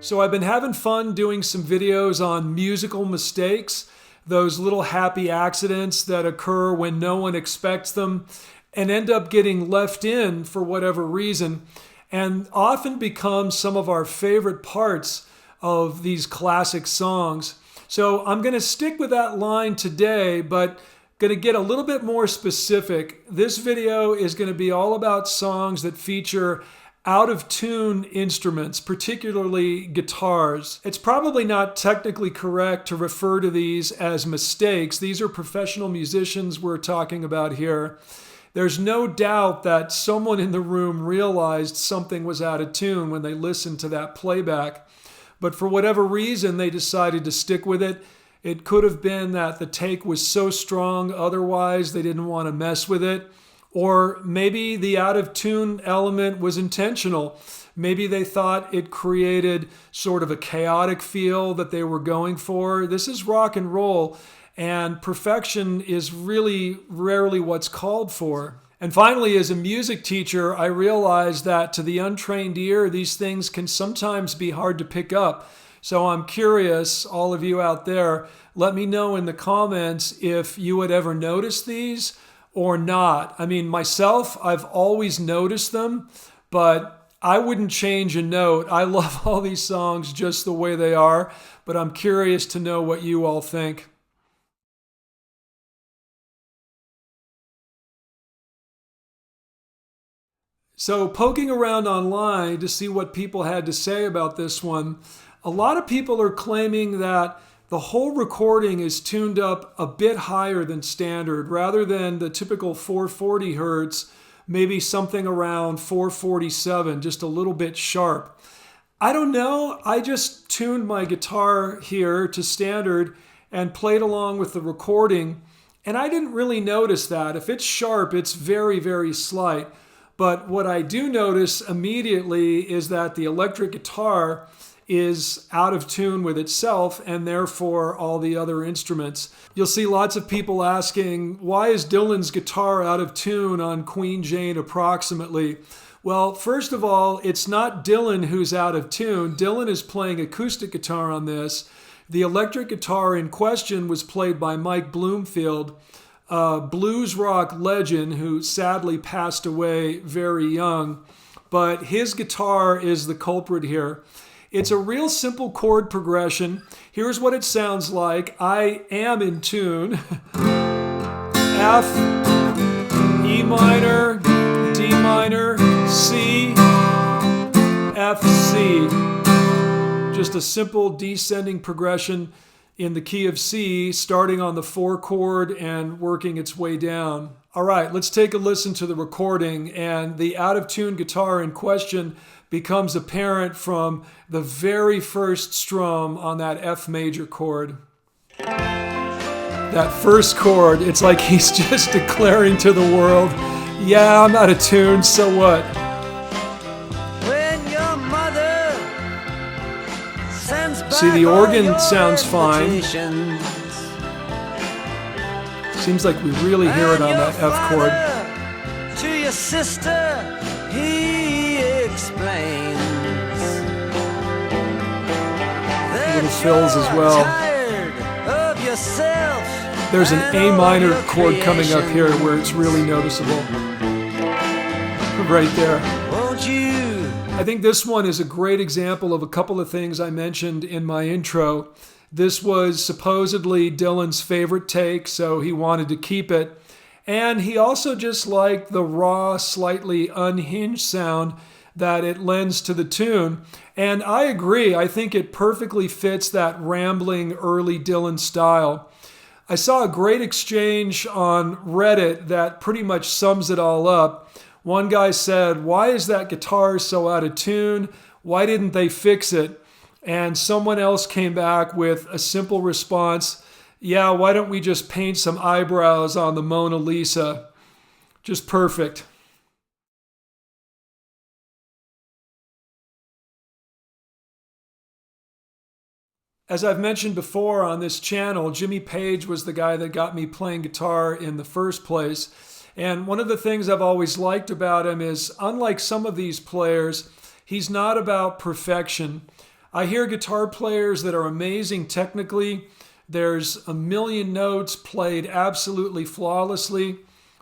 So I've been having fun doing some videos on musical mistakes, those little happy accidents that occur when no one expects them and end up getting left in for whatever reason, and often become some of our favorite parts of these classic songs. So I'm going to stick with that line today, but going to get a little bit more specific. This video is going to be all about songs that feature out-of-tune instruments, particularly guitars. It's probably not technically correct to refer to these as mistakes. These are professional musicians we're talking about here. There's no doubt that someone in the room realized something was out of tune when they listened to that playback. But for whatever reason, they decided to stick with it. It could have been that the take was so strong otherwise they didn't want to mess with it. Or maybe the out-of-tune element was intentional. Maybe they thought it created sort of a chaotic feel that they were going for. This is rock and roll, and perfection is really rarely what's called for. And finally, as a music teacher, I realized that to the untrained ear, these things can sometimes be hard to pick up. So I'm curious, all of you out there, let me know in the comments if you would ever notice these or not. I mean, myself, I've always noticed them, but I wouldn't change a note. I love all these songs just the way they are, but I'm curious to know what you all think. So poking around online to see what people had to say about this one, a lot of people are claiming that the whole recording is tuned up a bit higher than standard. Rather than the typical 440 hertz, maybe something around 447, just a little bit sharp. I don't know. I just tuned my guitar here to standard and played along with the recording, and I didn't really notice that. If it's sharp, it's very, very slight. But what I do notice immediately is that the electric guitar is out of tune with itself and therefore all the other instruments. You'll see lots of people asking, why is Dylan's guitar out of tune on Queen Jane approximately? Well, first of all, it's not Dylan who's out of tune. Dylan is playing acoustic guitar on this. The electric guitar in question was played by Mike Bloomfield, a blues rock legend who sadly passed away very young. But his guitar is the culprit here. It's a real simple chord progression. Here's what it sounds like. I am in tune. F, E minor, D minor, C, F, C. Just a simple descending progression in the key of C, starting on the 4 chord and working its way down. All right, let's take a listen to the recording, and the out-of-tune guitar in question becomes apparent from the very first strum on that F major chord. That first chord, it's like he's just declaring to the world, yeah, I'm out of tune, so what? When your mother sends back See, the organ all sounds fine. invitations, Seems like we really hear it on and that your F chord. father to your sister, he explains Little fills as well. tired of yourself. There's an and A all minor your chord coming up here creations. where it's really noticeable. Right there. Won't you? I think this one is a great example of a couple of things I mentioned in my intro. This was supposedly Dylan's favorite take, so he wanted to keep it. And he also just liked the raw, slightly unhinged sound that it lends to the tune. And I agree, I think it perfectly fits that rambling early Dylan style. I saw a great exchange on Reddit that pretty much sums it all up. One guy said, why is that guitar so out of tune? Why didn't they fix it? And someone else came back with a simple response, yeah, why don't we just paint some eyebrows on the Mona Lisa? Just perfect. As I've mentioned before on this channel, Jimmy Page was the guy that got me playing guitar in the first place. And one of the things I've always liked about him is, unlike some of these players, he's not about perfection. I hear guitar players that are amazing technically. There's a million notes played absolutely flawlessly,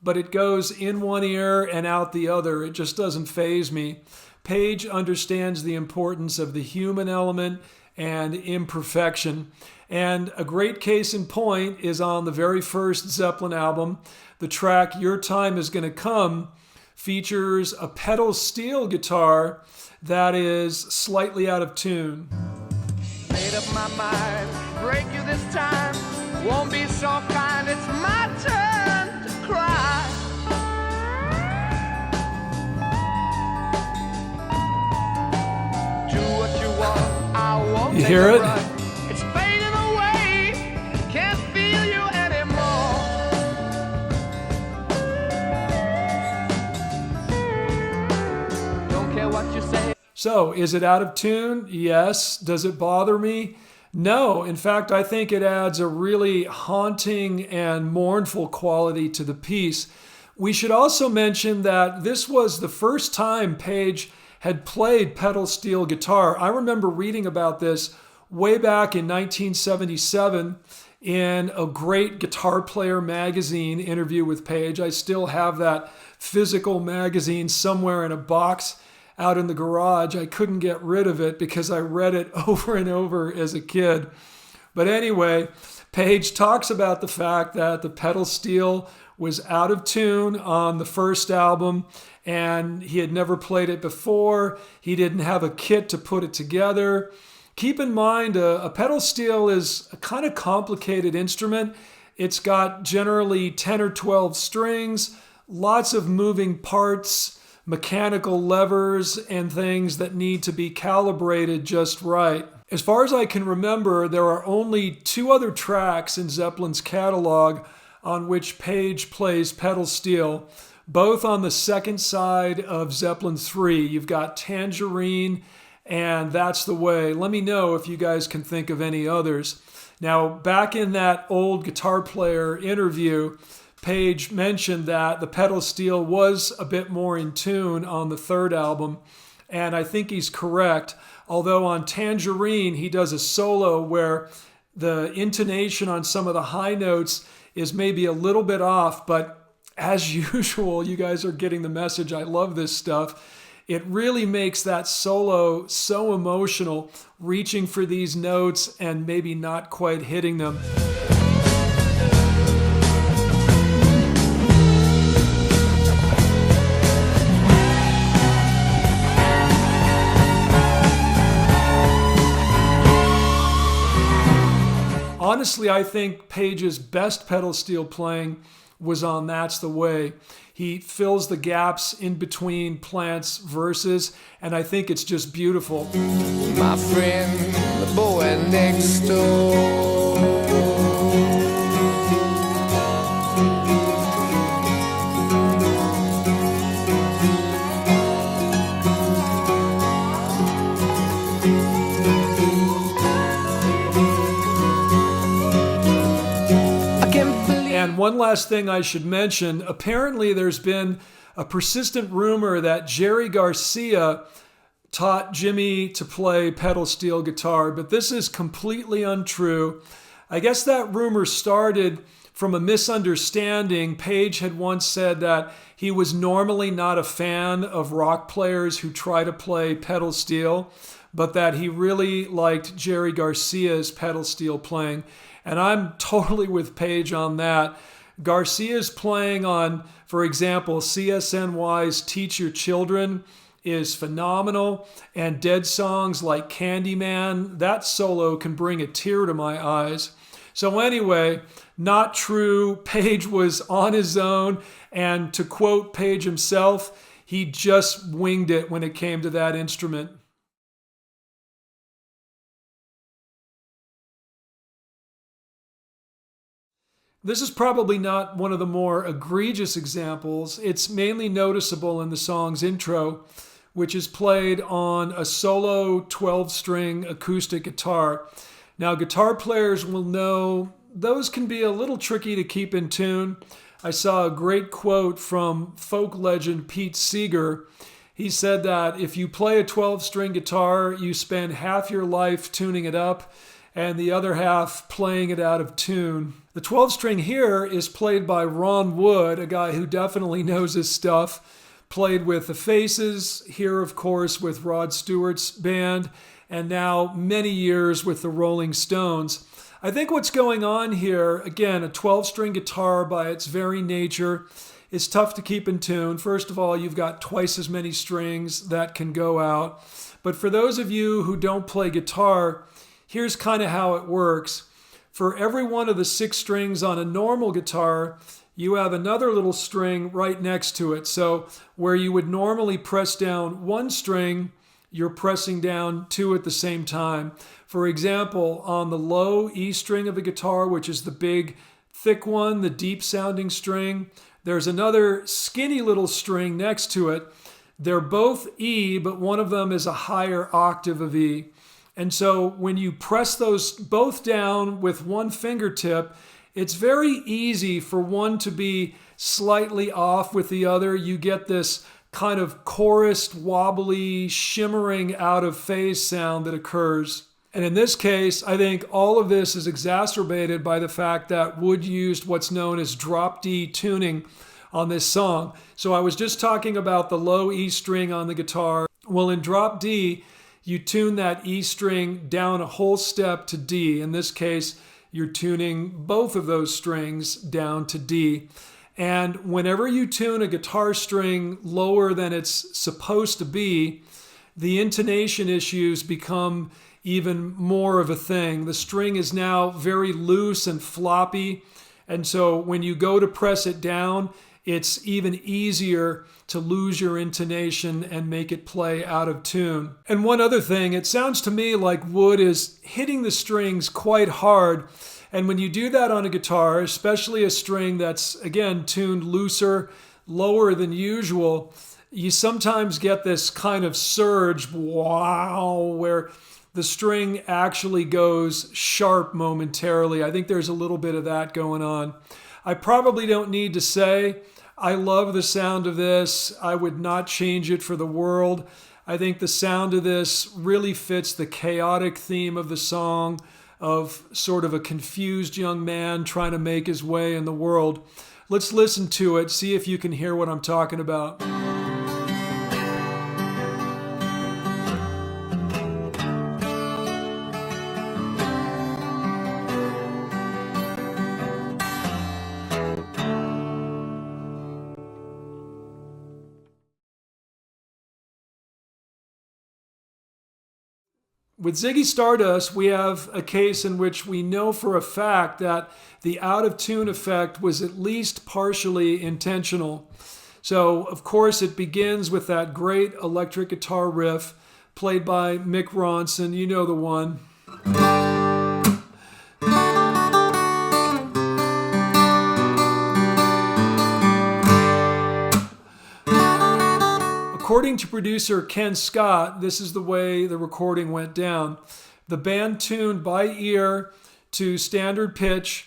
but it goes in one ear and out the other. It just doesn't faze me. Page understands the importance of the human element and imperfection. And a great case in point is on the very first Zeppelin album. The track Your Time Is Gonna Come features a pedal steel guitar that is slightly out of tune. Made up my mind, break you this time. Won't be so kind, it's my turn to cry. Do what you want, I won't You take hear a it? run. It's fading away, can't feel you anymore. Don't care what you say. So, is it out of tune? Yes. Does it bother me? No. In fact, I think it adds a really haunting and mournful quality to the piece. We should also mention that this was the first time Page had played pedal steel guitar. I remember reading about this way back in 1977 in a great Guitar Player magazine interview with Page. I still have that physical magazine somewhere in a box out in the garage. I couldn't get rid of it because I read it over and over as a kid. But anyway, Page talks about the fact that the pedal steel was out of tune on the first album and he had never played it before. He didn't have a kit to put it together. Keep in mind, a pedal steel is a kind of complicated instrument. It's got generally 10 or 12 strings, lots of moving parts, mechanical levers and things that need to be calibrated just right. As far as I can remember, there are only 2 other tracks in Zeppelin's catalog on which Page plays pedal steel, both on the second side of Zeppelin 3. You've got Tangerine and That's the Way. Let me know if you guys can think of any others. Now, back in that old Guitar Player interview, Page mentioned that the pedal steel was a bit more in tune on the third album, and I think he's correct. Although on Tangerine, he does a solo where the intonation on some of the high notes is maybe a little bit off, but as usual, you guys are getting the message. I love this stuff. It really makes that solo so emotional, reaching for these notes and maybe not quite hitting them. Honestly, I think Page's best pedal steel playing was on That's the Way. He fills the gaps in between Plant's verses, and I think it's just beautiful. My friend, the boy next door. And one last thing I should mention, apparently there's been a persistent rumor that Jerry Garcia taught Jimmy to play pedal steel guitar, but this is completely untrue. I guess that rumor started from a misunderstanding. Page had once said that he was normally not a fan of rock players who try to play pedal steel, but that he really liked Jerry Garcia's pedal steel playing. And I'm totally with Page on that. Garcia's playing on, for example, CSNY's Teach Your Children is phenomenal. And Dead songs like Candyman, that solo can bring a tear to my eyes. So anyway, not true. Page was on his own. And to quote Page himself, he just winged it when it came to that instrument. This is probably not one of the more egregious examples. It's mainly noticeable in the song's intro, which is played on a solo 12-string acoustic guitar. Now, guitar players will know those can be a little tricky to keep in tune. I saw a great quote from folk legend Pete Seeger. He said that if you play a 12-string guitar, you spend half your life tuning it up and the other half playing it out of tune. The 12-string here is played by Ron Wood, a guy who definitely knows his stuff. Played with the Faces, here of course with Rod Stewart's band, and now many years with the Rolling Stones. I think what's going on here, again, a 12-string guitar by its very nature is tough to keep in tune. First of all, you've got twice as many strings that can go out. But for those of you who don't play guitar, here's kind of how it works. For every one of the 6 strings on a normal guitar, you have another little string right next to it. So where you would normally press down 1 string, you're pressing down 2 at the same time. For example, on the low E string of a guitar, which is the big, thick one, the deep sounding string, there's another skinny little string next to it. They're both E, but one of them is a higher octave of E. And so when you press those both down with one fingertip, it's very easy for one to be slightly off with the other. You get this kind of chorused, wobbly, shimmering out of phase sound that occurs. And in this case, I think all of this is exacerbated by the fact that Wood used what's known as drop D tuning on this song. So I was just talking about the low E string on the guitar. Well, in drop D, you tune that E string down a whole step to D. In this case, you're tuning both of those strings down to D. And whenever you tune a guitar string lower than it's supposed to be, the intonation issues become even more of a thing. The string is now very loose and floppy, and so when you go to press it down, it's even easier to lose your intonation and make it play out of tune. And one other thing, it sounds to me like Wood is hitting the strings quite hard, and when you do that on a guitar, especially a string that's, again, tuned looser, lower than usual, you sometimes get this kind of surge, wow, where the string actually goes sharp momentarily. I think there's a little bit of that going on. I probably don't need to say I love the sound of this. I would not change it for the world. I think the sound of this really fits the chaotic theme of the song of sort of a confused young man trying to make his way in the world. Let's listen to it, see if you can hear what I'm talking about. With Ziggy Stardust, we have a case in which we know for a fact that the out-of-tune effect was at least partially intentional. So, of course, it begins with that great electric guitar riff played by Mick Ronson. You know the one. According to producer Ken Scott, this is the way the recording went down. The band tuned by ear to standard pitch.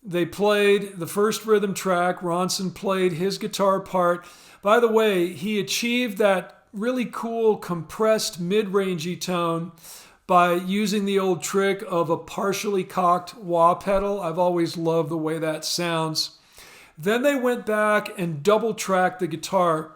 They played the first rhythm track. Ronson played his guitar part. By the way, he achieved that really cool compressed mid-rangey tone by using the old trick of a partially cocked wah pedal. I've always loved the way that sounds. Then they went back and double-tracked the guitar.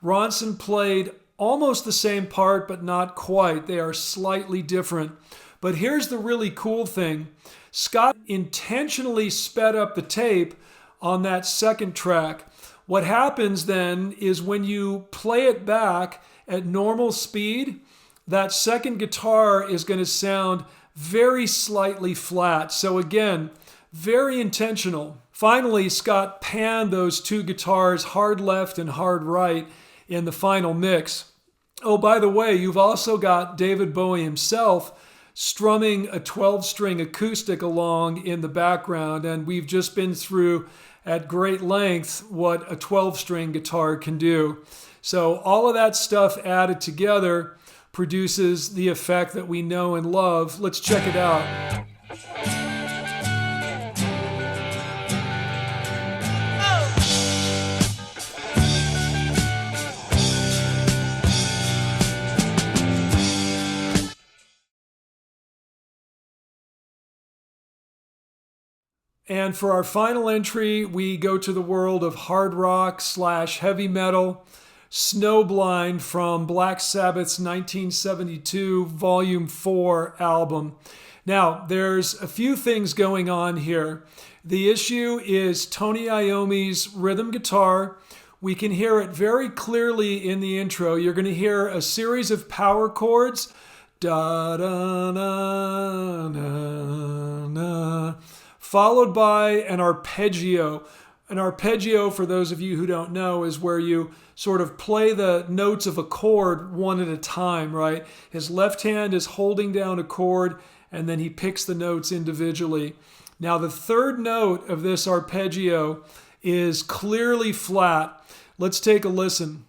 Ronson played almost the same part, but not quite. They are slightly different. But here's the really cool thing. Scott intentionally sped up the tape on that second track. What happens then is when you play it back at normal speed, that second guitar is going to sound very slightly flat. So again, very intentional. Finally, Scott panned those 2 guitars, hard left and hard right, in the final mix. Oh, by the way, you've also got David Bowie himself strumming a 12-string acoustic along in the background, and we've just been through at great length what a 12-string guitar can do. So all of that stuff added together produces the effect that we know and love. Let's check it out. And for our final entry, we go to the world of hard rock / heavy metal, Snowblind from Black Sabbath's 1972 Volume 4 album. Now, there's a few things going on here. The issue is Tony Iommi's rhythm guitar. We can hear it very clearly in the intro. You're going to hear a series of power chords. Da da na na na, followed by an arpeggio. An arpeggio, for those of you who don't know, is where you sort of play the notes of a chord one at a time, right? His left hand is holding down a chord, and then he picks the notes individually. Now, the third note of this arpeggio is clearly flat. Let's take a listen.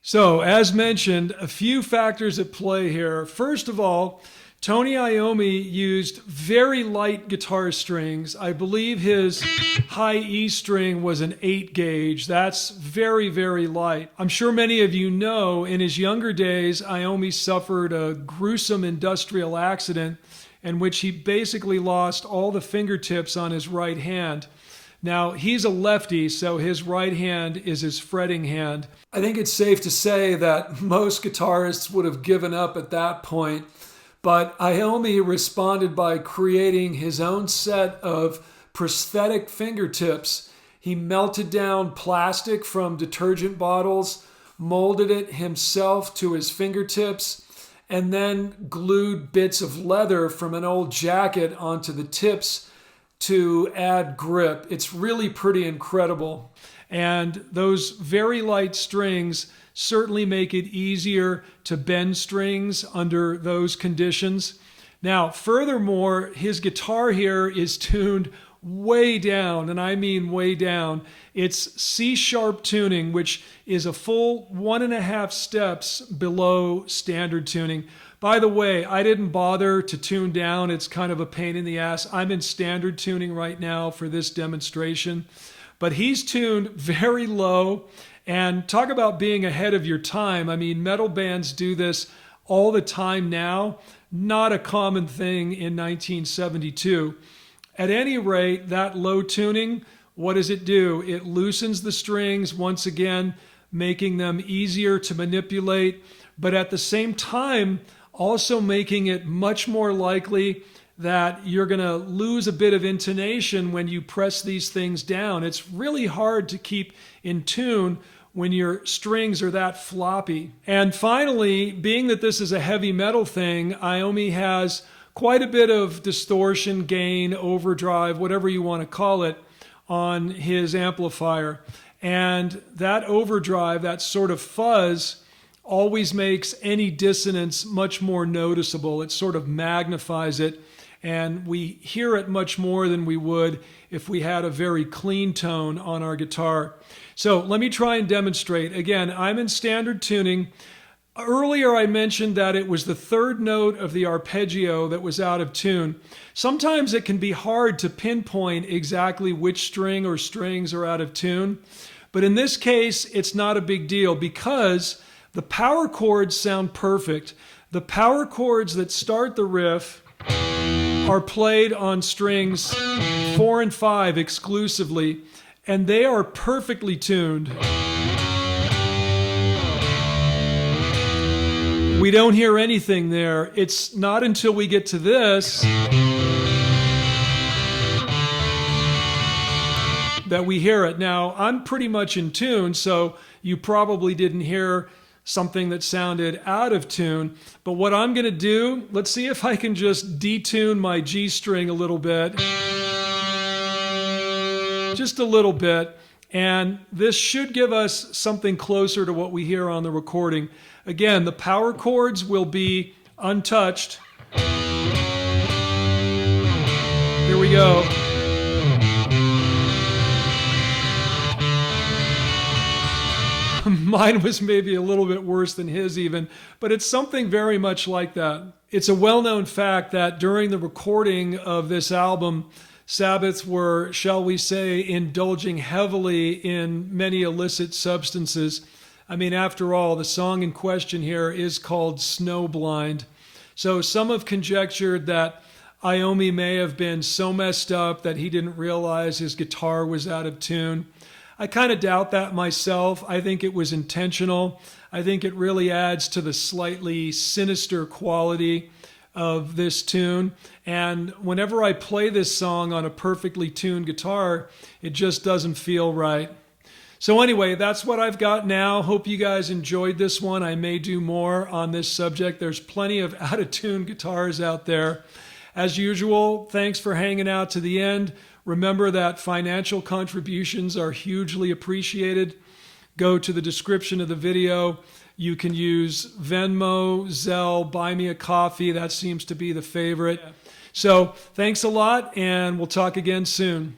So, as mentioned, a few factors at play here. First of all, Tony Iommi used very light guitar strings. I believe his high E string was an 8 gauge. That's very, very light. I'm sure many of you know in his younger days, Iommi suffered a gruesome industrial accident in which he basically lost all the fingertips on his right hand. Now, he's a lefty, so his right hand is his fretting hand. I think it's safe to say that most guitarists would have given up at that point. But Iommi responded by creating his own set of prosthetic fingertips. He melted down plastic from detergent bottles, molded it himself to his fingertips, and then glued bits of leather from an old jacket onto the tips to add grip. It's really pretty incredible. And those very light strings certainly make it easier to bend strings under those conditions. Now, furthermore, his guitar here is tuned way down, and I mean way down. It's C-sharp tuning, which is a full 1.5 steps below standard tuning. By the way, I didn't bother to tune down. It's kind of a pain in the ass. I'm in standard tuning right now for this demonstration. But he's tuned very low. And talk about being ahead of your time. I mean, metal bands do this all the time now. Not a common thing in 1972. At any rate, that low tuning, what does it do? It loosens the strings once again, making them easier to manipulate, but at the same time, also making it much more likely that you're going to lose a bit of intonation when you press these things down. It's really hard to keep in tune when your strings are that floppy. And finally, being that this is a heavy metal thing, Iommi has quite a bit of distortion, gain, overdrive, whatever you want to call it, on his amplifier. And that overdrive, that sort of fuzz, always makes any dissonance much more noticeable. It sort of magnifies it, and we hear it much more than we would if we had a very clean tone on our guitar. So let me try and demonstrate. Again, I'm in standard tuning. Earlier I mentioned that it was the third note of the arpeggio that was out of tune. Sometimes it can be hard to pinpoint exactly which string or strings are out of tune, but in this case it's not a big deal because the power chords sound perfect. The power chords that start the riff are played on strings 4 and 5 exclusively, and they are perfectly tuned. We don't hear anything there. It's not until we get to this that we hear it. Now, I'm pretty much in tune, so you probably didn't hear something that sounded out of tune. But what I'm going to do, let's see if I can just detune my G string a little bit. Just a little bit. And this should give us something closer to what we hear on the recording. Again, the power chords will be untouched. Here we go. Mine was maybe a little bit worse than his even, but it's something very much like that. It's a well-known fact that during the recording of this album, Sabbath were, shall we say, indulging heavily in many illicit substances. I mean, after all, the song in question here is called Snowblind. So some have conjectured that Iommi may have been so messed up that he didn't realize his guitar was out of tune. I kind of doubt that myself. I think it was intentional. I think it really adds to the slightly sinister quality of this tune. And whenever I play this song on a perfectly tuned guitar, it just doesn't feel right. So anyway, that's what I've got now. Hope you guys enjoyed this one. I may do more on this subject. There's plenty of out-of-tune guitars out there. As usual, thanks for hanging out to the end. Remember that financial contributions are hugely appreciated. Go to the description of the video. You can use Venmo, Zelle, buy me a coffee. That seems to be the favorite. So thanks a lot, and we'll talk again soon.